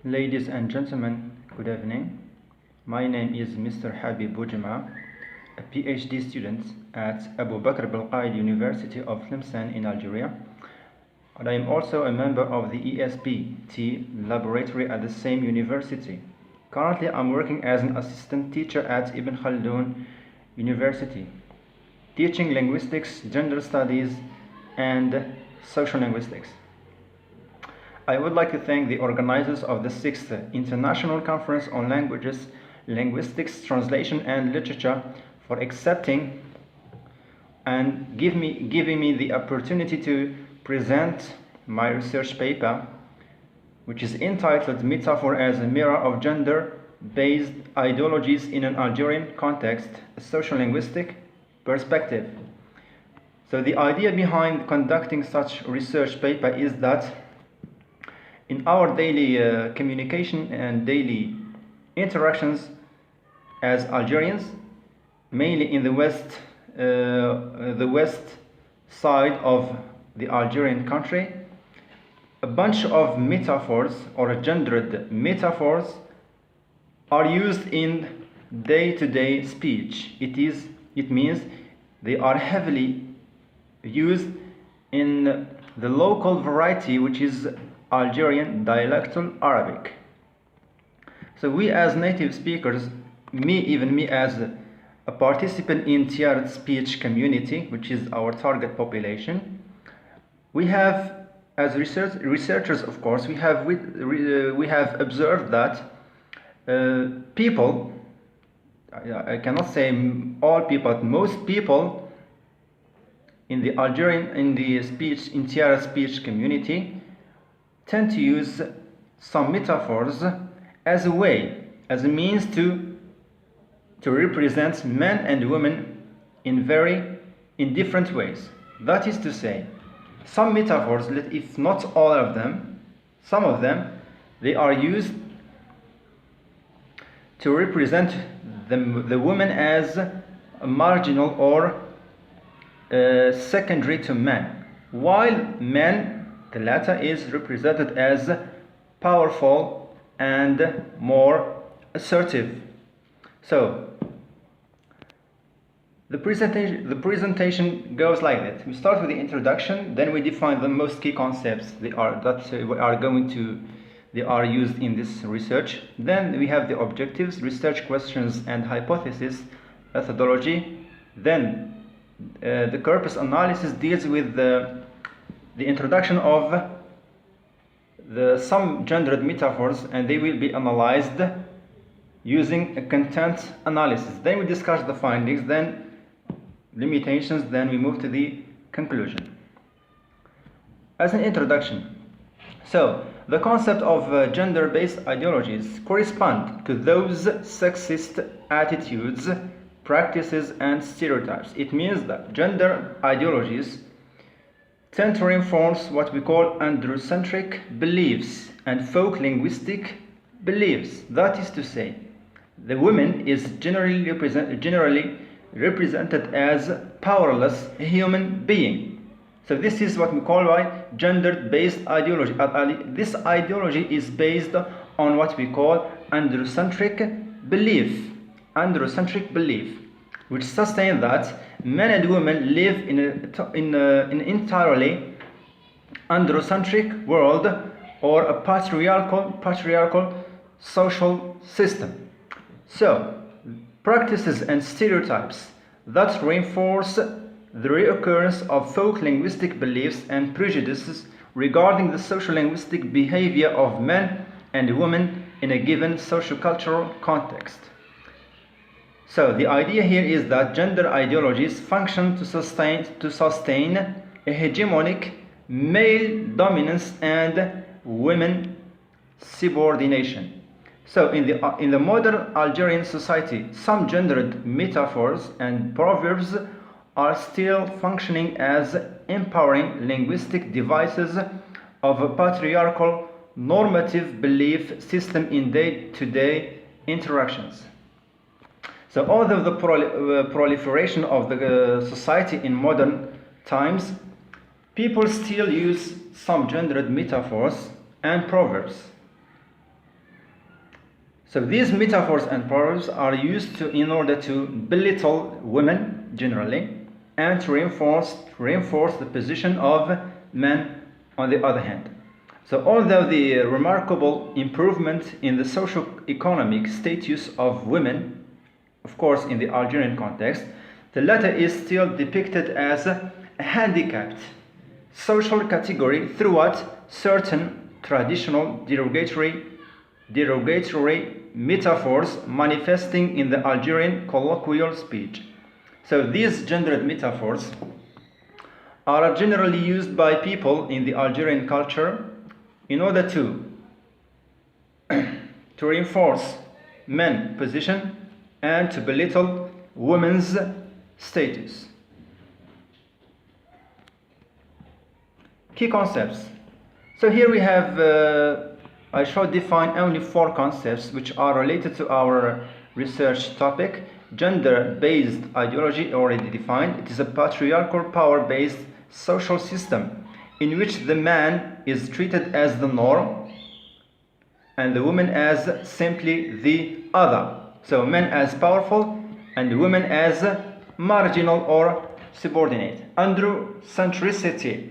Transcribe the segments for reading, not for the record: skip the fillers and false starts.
Ladies and gentlemen, good evening. My name is Mr. Habib Boudjema, a PhD student at Abou Bekr Belkaid University of Tlemcen in Algeria. And I am also a member of the ESPT laboratory at the same university. Currently, I'm working as an assistant teacher at Ibn Khaldun University, teaching linguistics, gender studies, and sociolinguistics. I would like to thank the organizers of the 6th International Conference on Languages, Linguistics, Translation and Literature for accepting and giving me the opportunity to present my research paper, which is entitled Metaphor as a Mirror of Gender-Based Ideologies in an Algerian Context, a Sociolinguistic Perspective. So the idea behind conducting such research paper is that in our daily communication and daily interactions as Algerians, mainly in the west side of the Algerian country, a bunch of metaphors or gendered metaphors are used in day-to-day speech. It means they are heavily used in the local variety, which is Algerian dialectal Arabic. So we as native speakers, even me as a participant in tiered speech community, which is our target population, we have, as researchers, of course, we have observed that people, I cannot say all people, but most people in the Algerian, in tiered speech community, tend to use some metaphors as a means to represent men and women in different ways. That is to say, some metaphors, if not all of them, some of them, they are used to represent the woman as a marginal or secondary to men, while men, the latter, is represented as powerful and more assertive. So the presentation goes like that. We start with the introduction, then we define the most key concepts they are used in this research. Then we have the objectives, research questions and hypothesis, methodology. Then the corpus analysis deals with the introduction of some gendered metaphors, and they will be analyzed using a content analysis. Then we discuss the findings, then limitations, then we move to the conclusion. As an introduction, so the concept of gender-based ideologies correspond to those sexist attitudes, practices and stereotypes. It means that gender ideologies tend to reinforce what we call androcentric beliefs and folk linguistic beliefs. That is to say, the woman is generally represented as a powerless human being. So this is what we call gender-based ideology. This ideology is based on what we call androcentric belief, which sustain that men and women live in an entirely androcentric world or a patriarchal social system. So, practices and stereotypes that reinforce the reoccurrence of folk linguistic beliefs and prejudices regarding the sociolinguistic behavior of men and women in a given sociocultural context. So the idea here is that gender ideologies function to sustain a hegemonic male dominance and women subordination. So in the modern Algerian society, some gendered metaphors and proverbs are still functioning as empowering linguistic devices of a patriarchal normative belief system in day-to-day interactions. So although the proliferation of the society in modern times, people still use some gendered metaphors and proverbs. So these metaphors and proverbs are used in order to belittle women generally and to reinforce the position of men on the other hand. So although the remarkable improvement in the socio-economic status of women, of course in the Algerian context, the latter is still depicted as a handicapped social category throughout certain traditional derogatory metaphors manifesting in the Algerian colloquial speech. So these gendered metaphors are generally used by people in the Algerian culture in order to reinforce men's position and to belittle women's status. Key concepts. So here we have, I shall define only 4 concepts which are related to our research topic. Gender-based ideology already defined. It is a patriarchal power-based social system in which the man is treated as the norm and the woman as simply the other. So men as powerful and women as marginal or subordinate. Androcentricity.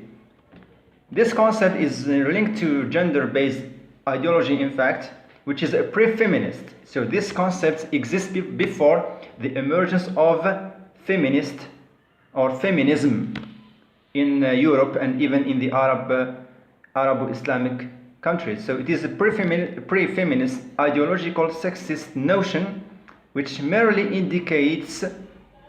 This concept is linked to gender-based ideology, in fact, which is a pre-feminist. So this concept exists before the emergence of feminist or feminism in Europe and even in the Arab-Islamic countries. So it is a pre-feminist ideological sexist notion which merely indicates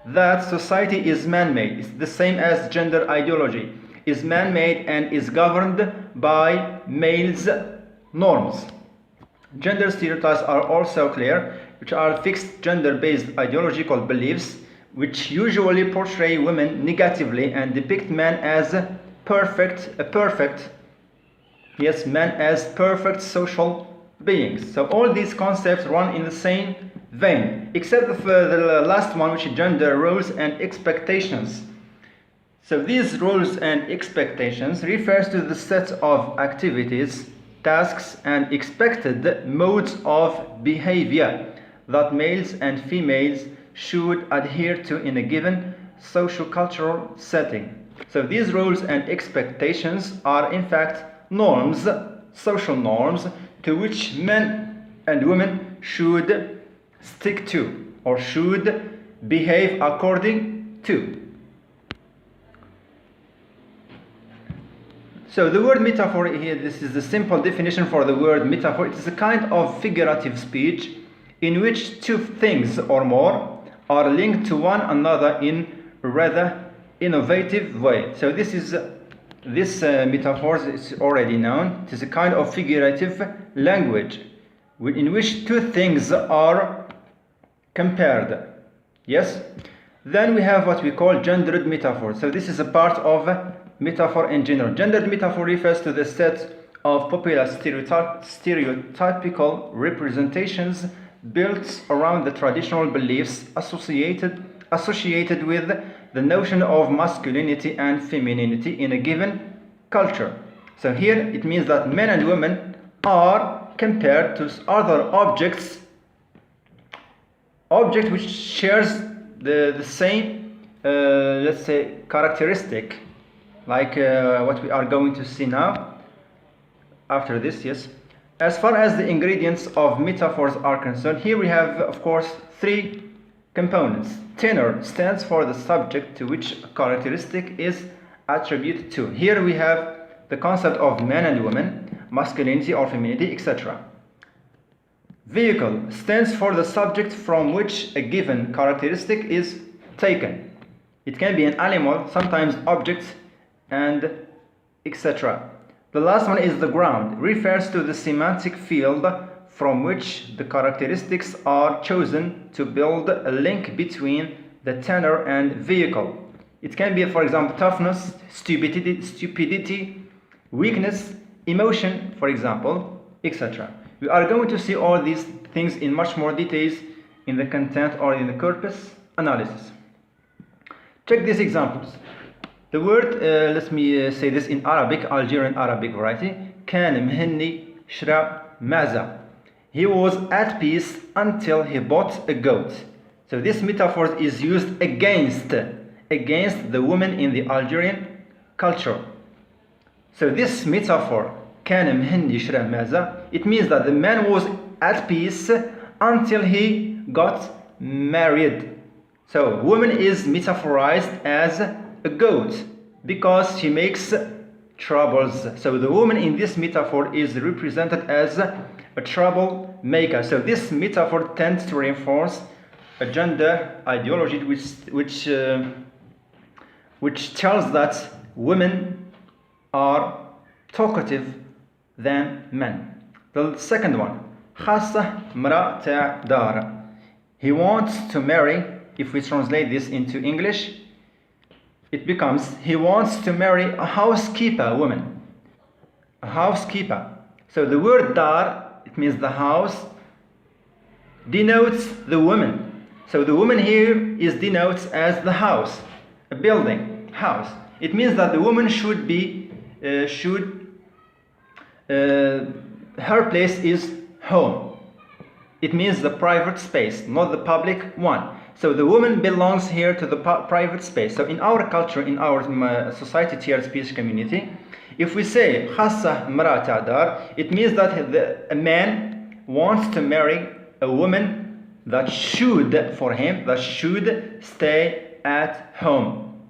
that society is man-made. It's the same as gender ideology. Is man-made and is governed by males' norms. Gender stereotypes are also clear, which are fixed gender-based ideological beliefs which usually portray women negatively and depict men as perfect social beings. So all these concepts run in the same vein, except the last one, which is gender roles and expectations. So these roles and expectations refers to the set of activities, tasks, and expected modes of behavior that males and females should adhere to in a given socio-cultural setting. So these roles and expectations are in fact norms, social norms, to which men and women should stick to or should behave according to. So the word metaphor here, this is the simple definition for the word metaphor. It is a kind of figurative speech in which two things or more are linked to one another in a rather innovative way. So this metaphor is already known. It is a kind of figurative language in which two things are compared. Yes? Then we have what we call gendered metaphor. So this is a part of metaphor in general. Gendered metaphor refers to the set of popular stereotypical representations built around the traditional beliefs associated with the notion of masculinity and femininity in a given culture. So here it means that men and women are compared to other objects which shares the same let's say characteristic, like what we are going to see now after this. Yes, as far as the ingredients of metaphors are concerned, here we have of course 3 components. Tenor stands for the subject to which a characteristic is attributed to. Here we have the concept of man and woman, masculinity or femininity, etc. Vehicle stands for the subject from which a given characteristic is taken. It can be an animal, sometimes objects, and etc. The last one is the ground, refers to the semantic field from which the characteristics are chosen to build a link between the tenor and vehicle. It can be, for example, toughness, stupidity, weakness, emotion, for example, etc. We are going to see all these things in much more details in the content or in the corpus analysis. Check these examples. The word, let me say this in Arabic, Algerian Arabic variety, كان مهني شرا ماذا. he was at peace until he bought a goat. So this metaphor is used against the woman in the Algerian culture. So this metaphor, كان مهني شرى ماذا, it means that the man was at peace until he got married. So woman is metaphorized as a goat because she makes troubles. So the woman in this metaphor is represented as a troublemaker. So this metaphor tends to reinforce a gender ideology which tells that women are talkative than men. The second one, خاصة مرأة تاع دار. He wants to marry. If we translate this into English, it becomes he wants to marry a housekeeper woman. A housekeeper. So the word dar, it means the house, denotes the woman. So the woman here is denotes as the house, a building, house. It means that the woman should be, her place is home. It means the private space, not the public one. So the woman belongs here to the private space. So in our culture, in our society, tier speech community, if we say خاصة مرأة تاع دار, it means that a man wants to marry a woman that should, for him, that should stay at home,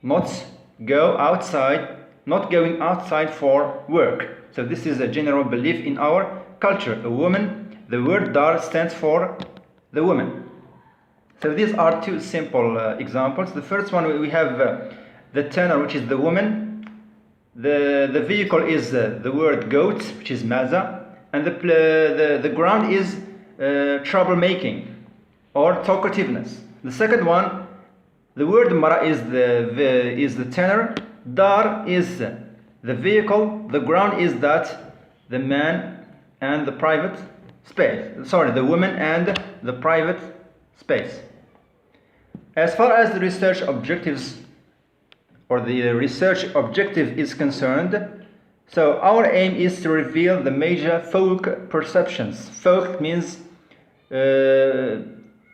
not go outside, not going outside for work. So this is a general belief in our culture. A woman, the word dar stands for the woman. So these are two simple examples. The first one, we have the tenor, which is the woman. The vehicle is the word goat, which is maza, and the ground is troublemaking or talkativeness. The second one, the word mara is the tenor, dar is the vehicle, the ground is that the man and the private space. Sorry, the woman and the private space. As far as the research objectives or the research objective is concerned, so our aim is to reveal the major folk perceptions. Folk means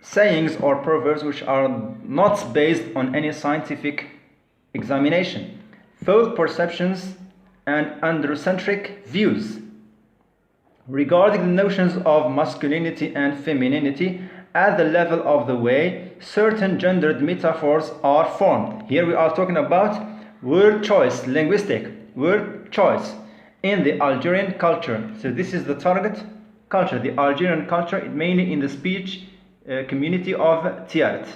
sayings or proverbs which are not based on any scientific examination. Folk perceptions and androcentric views regarding the notions of masculinity and femininity at the level of the way certain gendered metaphors are formed. Here we are talking about word choice, linguistic word choice in the Algerian culture. So this is the target culture, the Algerian culture, mainly in the speech community of Tiaret.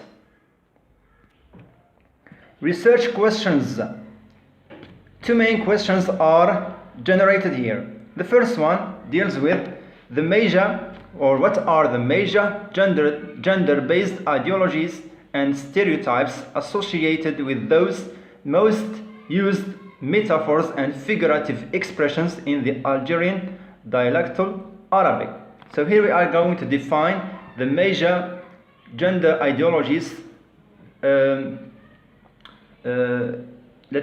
Research questions. Two main questions are generated here. The first one deals with the major, or what are the major gender-based ideologies and stereotypes associated with those most used metaphors and figurative expressions in the Algerian dialectal Arabic. So here we are going to define the major gender ideologies, let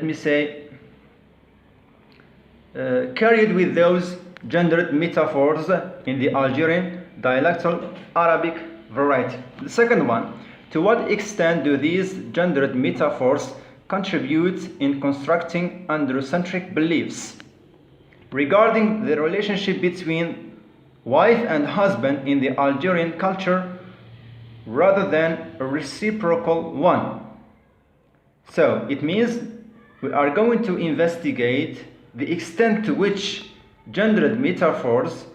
me say, carried with those gendered metaphors in the Algerian dialectal Arabic variety. The second one, to what extent do these gendered metaphors contribute in constructing androcentric beliefs regarding the relationship between wife and husband in the Algerian culture rather than a reciprocal one? So it means we are going to investigate the extent to which gendered metaphors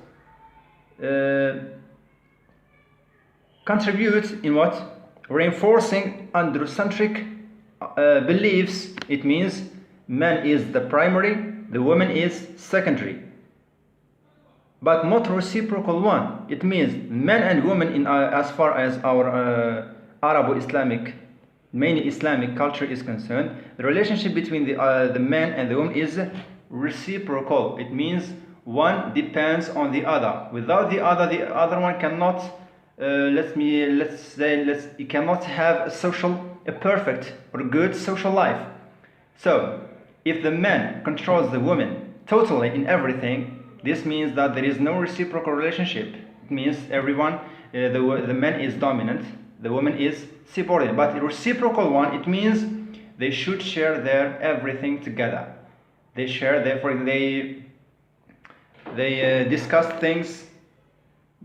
contribute in what? Reinforcing androcentric beliefs. It means man is the primary, the woman is secondary, but not reciprocal one. It means man and woman in as far as our Arabo-Islamic, mainly Islamic culture is concerned, the relationship between the man and the woman is reciprocal. It means one depends on the other. Without the other one cannot it cannot have a perfect or good social life. So if the man controls the woman totally in everything, this means that there is no reciprocal relationship. It means everyone, the man is dominant, the woman is subordinate. But the reciprocal one, it means they should share their everything together. They share, therefore they discuss things,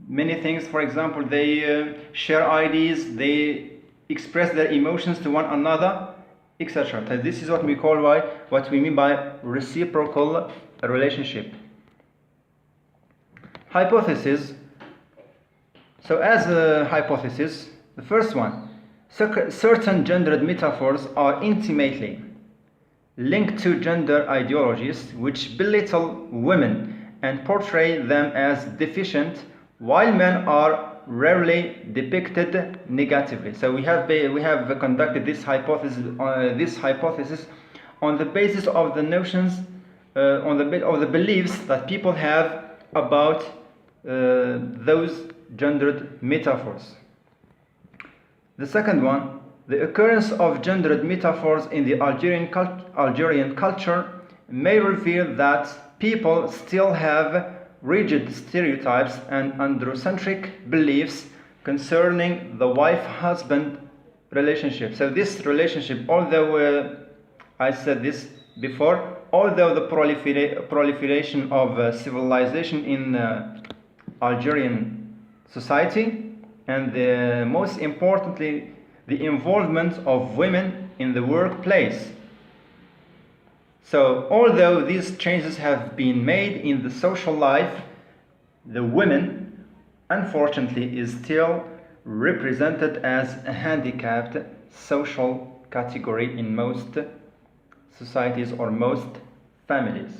many things. For example, they share ideas, they express their emotions to one another, etc. So this is what we call what we mean by reciprocal relationship. Hypothesis. So as a hypothesis, the first one, certain gendered metaphors are intimately linked to gender ideologies which belittle women and portray them as deficient, while men are rarely depicted negatively. So we have conducted this hypothesis on the basis of the notions, of the beliefs that people have about those gendered metaphors. The second one, the occurrence of gendered metaphors in the Algerian culture may reveal that people still have rigid stereotypes and androcentric beliefs concerning the wife-husband relationship. So this relationship, although I said this before, although the proliferation of civilization in Algerian society, and most importantly, the involvement of women in the workplace. So, although these changes have been made in the social life, the women, unfortunately, is still represented as a handicapped social category in most societies or most families.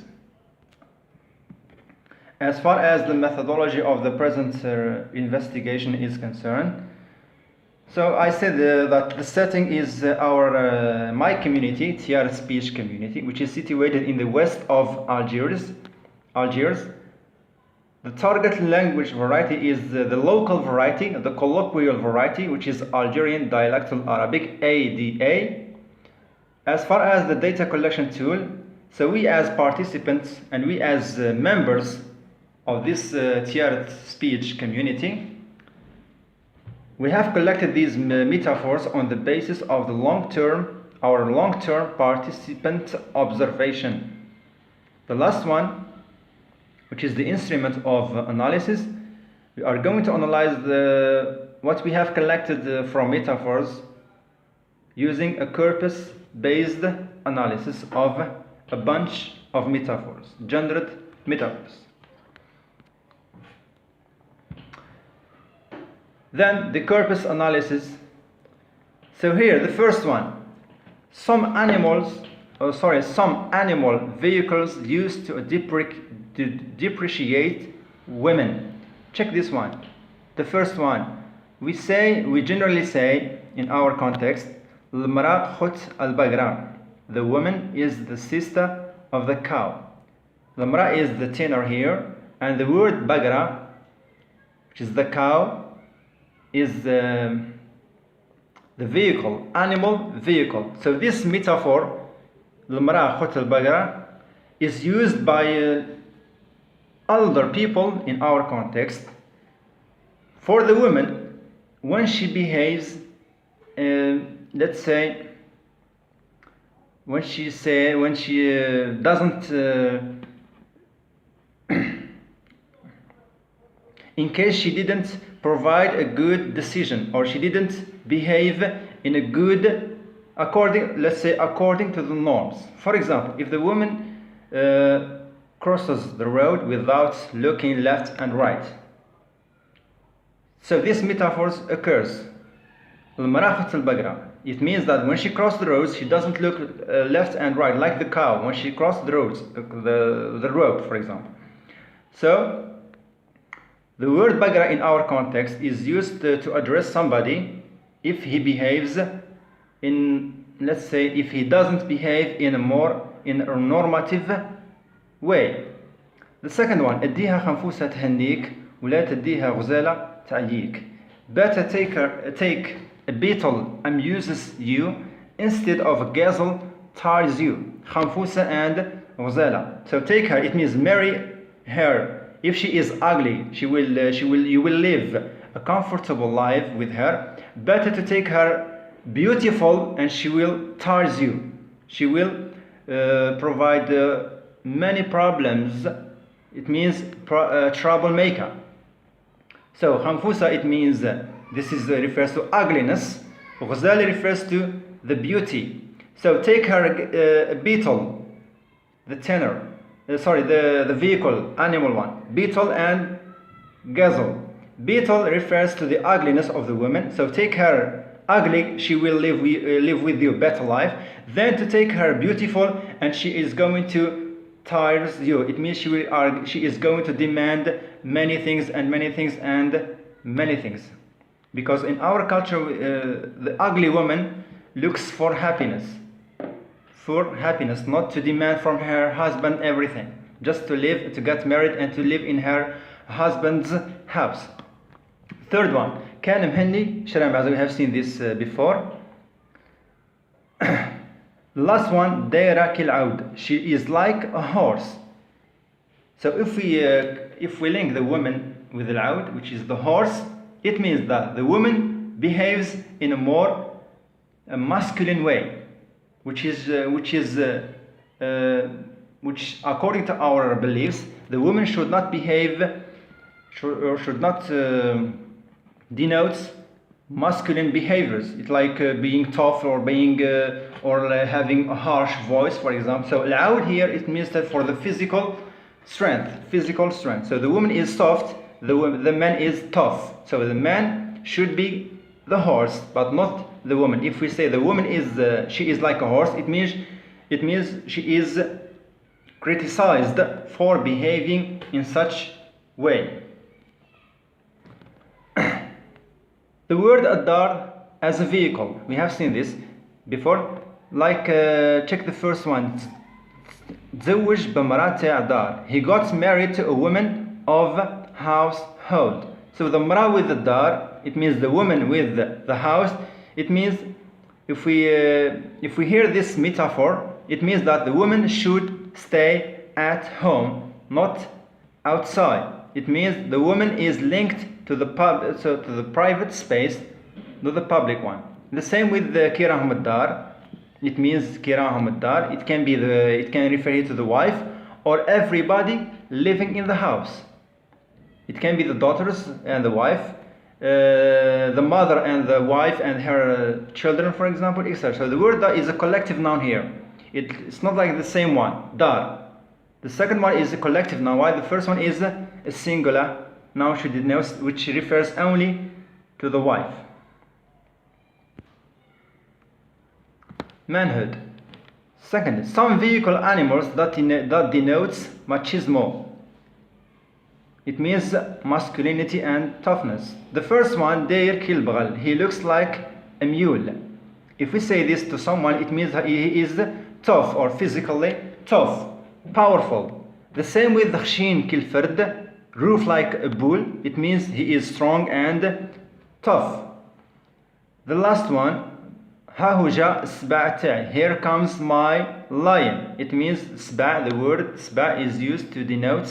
As far as the methodology of the present investigation is concerned, so I said that the setting is my community, Tiara speech community, which is situated in the west of Algiers. The target language variety is the local variety, the colloquial variety, which is Algerian Dialectal Arabic, ADA. As far as the data collection tool, so we as participants and we as members of this Tiara speech community, we have collected these metaphors on the basis of the our long-term participant observation. The last one, which is the instrument of analysis, we are going to analyze what we have collected from metaphors using a corpus-based analysis of a bunch of metaphors, gendered metaphors. Then the corpus analysis. So here, the first one. Some animal vehicles used to depreciate women. Check this one. The first one. We generally say in our context, المرأة خت البقرة. The woman is the sister of the cow. المرأة is the tenor here, and the word بقرة, which is the cow, is the vehicle, animal vehicle. So this metaphor, المرأة خت البقرة, is used by older people in our context for the woman when she behaves, let's say, when she doesn't, in case she didn't provide a good decision, or she didn't behave in a good, according to the norms. For example, if the woman crosses the road without looking left and right. So this metaphor occurs. It means that when she crosses the roads, she doesn't look left and right, like the cow when she crosses the roads, the road, for example. So the word Bekr in our context is used to address somebody if he behaves in, let's say, if he doesn't behave in a normative way. The second one, اديها خنفوسة تهنيك ولا تديها غزالة تعييك. Better take a beetle amuses you instead of a gazelle tires you. خنفوسة and غزالة. So take her, it means marry her If she is ugly, you will live a comfortable life with her. Better to take her beautiful, and she will tire you. She will provide many problems. It means troublemaker. So khanfusa, it means this is refers to ugliness. Ghazali refers to the beauty. So take her beetle, the tenor, the vehicle, animal one, beetle and gazelle. Beetle refers to the ugliness of the woman. So take her ugly, she will live with you better life. Then to take her beautiful, and she is going to tire you. It means she is going to demand many things and many things and many things. Because in our culture, the ugly woman looks for happiness. For happiness, not to demand from her husband everything. Just to live, to get married, and to live in her husband's house. Third one, كان مهني شرع معزة. We have seen this before. Last one, دايرة كالعود. She is like a horse. So if we link the woman with the العود, which is the horse, it means that the woman behaves in a more masculine way, which according to our beliefs, the woman should not behave, should not denotes masculine behaviors. It's like being tough or being having a harsh voice, for example. So al-aud here, it means that for the physical strength. So the woman is soft, the man is tough. So the man should be the horse, but not the woman. If we say the woman is she is like a horse, it means she is criticized for behaving in such way. The word ad-dar as a vehicle, we have seen this before. Like check the first one. تزوج بمرأة ad-dar. He got married to a woman of household. So the mara with the dar, it means the woman with the house. It means if we hear this metaphor, it means that the woman should stay at home, not outside. It means the woman is linked to the to the private space, not the public one. The same with the kirahum ad-dar. It means kirahum ad-dar. It can refer to the wife or everybody living in the house. It can be the daughters and the wife, the mother and the wife and her children, for example, etc. So the word dar is a collective noun here. It's not like the same one, dar. The second one is a collective noun, while the first one is a singular noun, which refers only to the wife. Manhood. Second, some vehicle animals that denotes machismo. It means masculinity and toughness. The first one, Dair Kilbral, he looks like a mule. If we say this to someone, it means that he is tough or physically tough, powerful. The same with Khshin Kilferd, roof like a bull. It means he is strong and tough. The last one, Hahuja Sba'ta, here comes my lion. It means Sba', the word Sba' is used to denote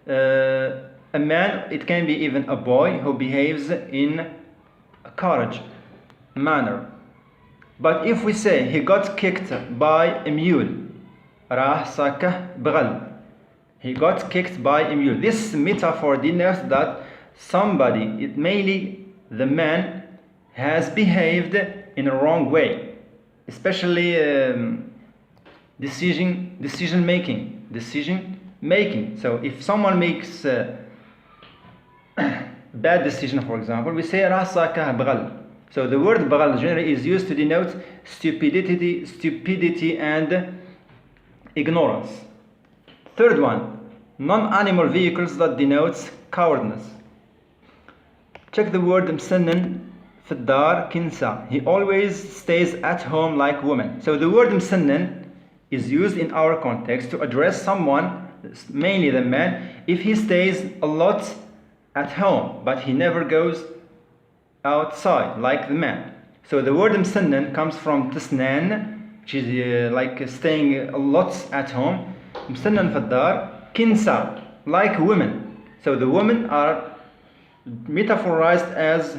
a man. It can be even a boy who behaves in a courage manner. But if we say he got kicked by a mule, rah sakah bghal, he got kicked by a mule. This metaphor denotes that somebody, it mainly the man, has behaved in a wrong way, especially decision making. So if someone makes bad decision, for example, we say rah sakah bghal. So the word bghal generally is used to denote stupidity and ignorance. Third one, non-animal vehicles that denotes cowardice. Check the word msannan fi dar kinsa. He always stays at home like woman. So the word msannan is used in our context to address someone, mainly the man, if he stays a lot at home, but he never goes outside like the man. So the word msannan comes from tasnan, which is like staying a lot at home. Msannan fi dar kinsa. like women. So the women are metaphorized as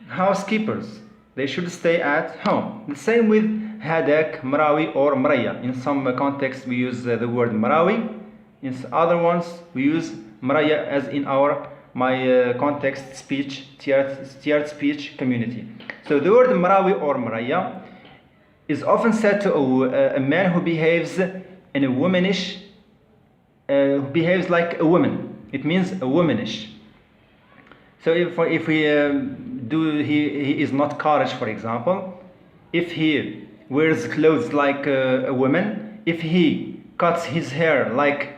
housekeepers. They should stay at home. The same with hadak, marawi, or maraya. In some contexts we use the word marawi. In other ones we use maraya, as in my context speech, tiered speech community. So the word marawi or maraya is often said to a man who behaves in a womanish, who behaves like a woman. It means a womanish. So if he is not courage, for example, if he wears clothes like a woman, if he cuts his hair like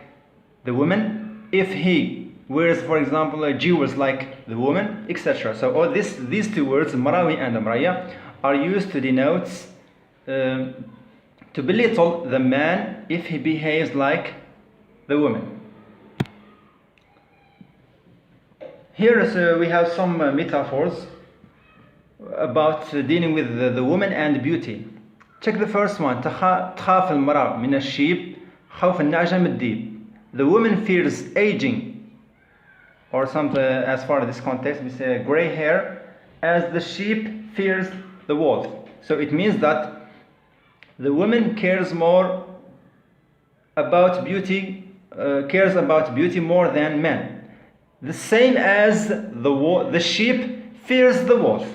the woman, if he wears, for example, jewels like the woman, etc. So all these two words, marawi and maraya, are used to denote, to belittle the man if he behaves like the woman. Here we have some metaphors about dealing with the woman and beauty. Check the first one. تخاف المرأة من الشيب خوف النعجة من الديب. The woman fears aging, or something as far as this context we say gray hair, as the sheep fears the wolf. So it means that the woman cares more about beauty, cares about beauty more than men. The same as the sheep fears the wolf.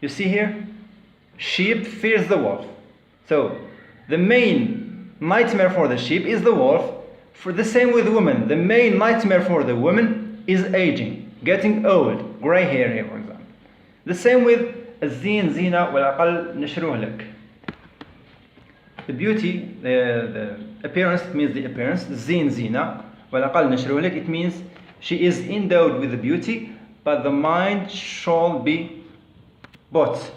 You see here? Sheep fears the wolf. So the main nightmare for the sheep is the wolf. For the same with women, the main nightmare for the woman is aging, getting old, gray hair here, for example. The same with الزين زينة والأقل نشروه لك. The beauty, the appearance, it means the appearance. الزين زينة والأقل نشروه لك, it means she is endowed with the beauty, but the mind shall be bought.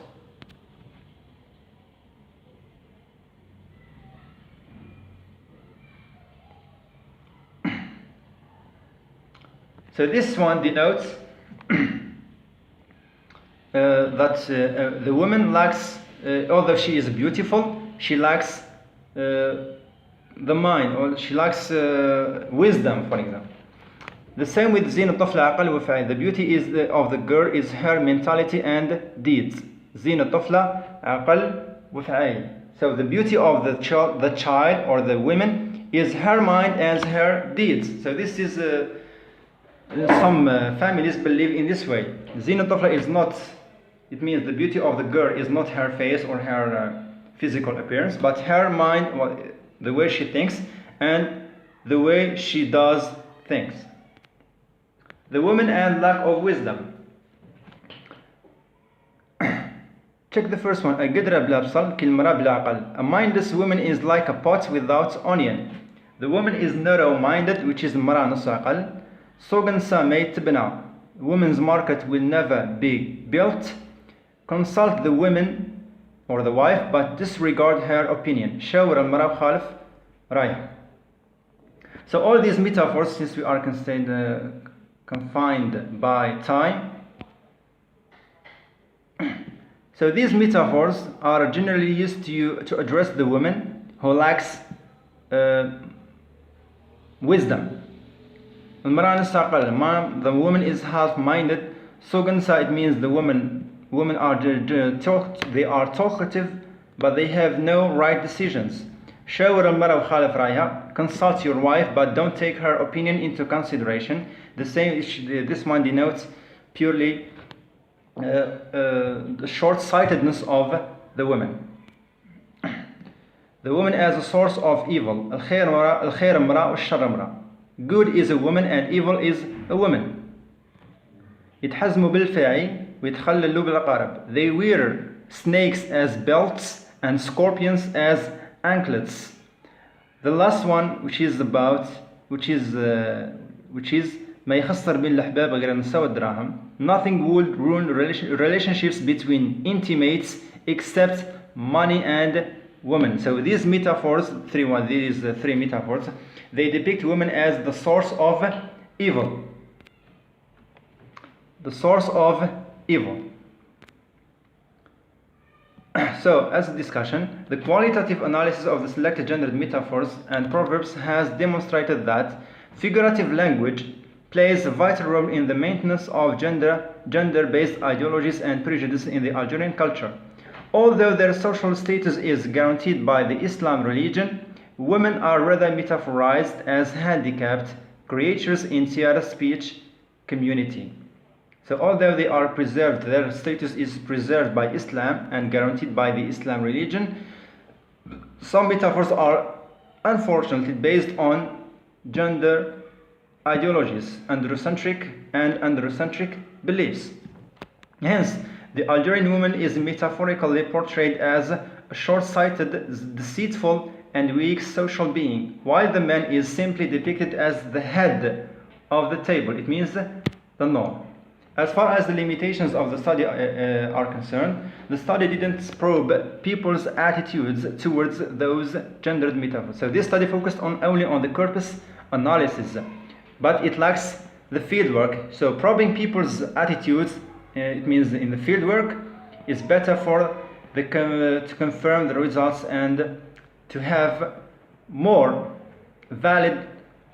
So this one denotes that the woman lacks, although she is beautiful, she lacks the mind, or she lacks wisdom, for example. The same with زين الطفل عقل وفعل. The beauty of the girl is her mentality and deeds. زين الطفل عقل وفعل. So the beauty of the child or the woman is her mind and her deeds. So this is some families believe in this way. زين الطفل is not, it means the beauty of the girl is not her face or her physical appearance, but her mind, the way she thinks and the way she does things. The woman and lack of wisdom. Check the first one. القدرة بلا بصل كالمرأة بلا عقل. A mindless woman is like a pot without onion. The woman is narrow-minded, which is مرأة نص عقل. صوغنسا ما تبنى. Woman's market will never be built. Consult the woman or the wife, but disregard her opinion. شاور المرأة خالف رأيها. So all these metaphors, since we are confined by time, so these metaphors are generally used to address the woman who lacks wisdom. The woman is half-minded. Sogansa, it means the women are they are talkative, but they have no right decisions. شاور المرأة وخالف رأيها. Consult your wife, but don't take her opinion into consideration. The same, this one denotes purely the short-sightedness of the woman. The woman as a source of evil. الخير امرأة والشر امرأة. Good is a woman and evil is a woman. يتحزموا بالفاعي ويتخللوا بالأقارب. They wear snakes as belts and scorpions as anklets. The last one, which is ما يخسر بين الأحباب غير النساء والدراهم. Nothing would ruin relationships between intimates except money and women. So these metaphors, these three metaphors, they depict women as the source of evil. The source of evil. So, as a discussion, the qualitative analysis of the selected gendered metaphors and proverbs has demonstrated that Figurative language plays a vital role in the maintenance of gender-based ideologies and prejudices in the Algerian culture. Although their social status is guaranteed by the Islam religion, women are rather metaphorized as handicapped creatures in theater speech community. So although they are preserved, their status is preserved by Islam and guaranteed by the Islam religion, some metaphors are unfortunately based on gender ideologies, androcentric beliefs. Hence, the Algerian woman is metaphorically portrayed as a short-sighted, deceitful, and weak social being, while the man is simply depicted as the head of the table. It means the norm. As far as the limitations of the study are concerned, the study didn't probe people's attitudes towards those gendered metaphors. So this study focused only on the corpus analysis, but it lacks the fieldwork. So probing people's attitudes, it means in the fieldwork, is better for to confirm the results and to have more valid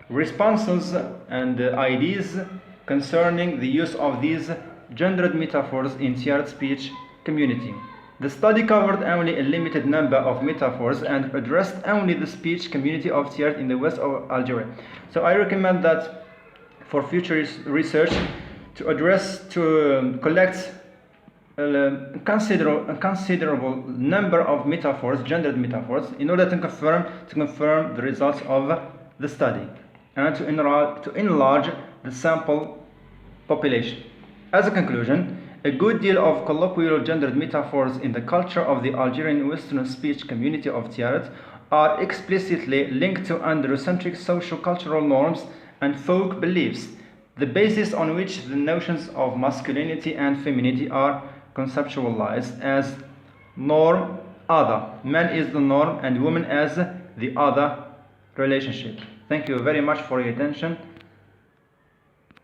responses and ideas concerning the use of these gendered metaphors in shared speech community. The study covered only a limited number of metaphors and addressed only the speech community of Tiart in the west of Algeria. So I recommend that for future research to collect a considerable number of metaphors, gendered metaphors, in order to confirm the results of the study and to enlarge the sample population. As a conclusion, a good deal of colloquial gendered metaphors in the culture of the Algerian Western speech community of Tiaret are explicitly linked to androcentric socio-cultural norms and folk beliefs, the basis on which the notions of masculinity and femininity are conceptualized as norm other. Man is the norm and woman as the other relationship. Thank you very much for your attention.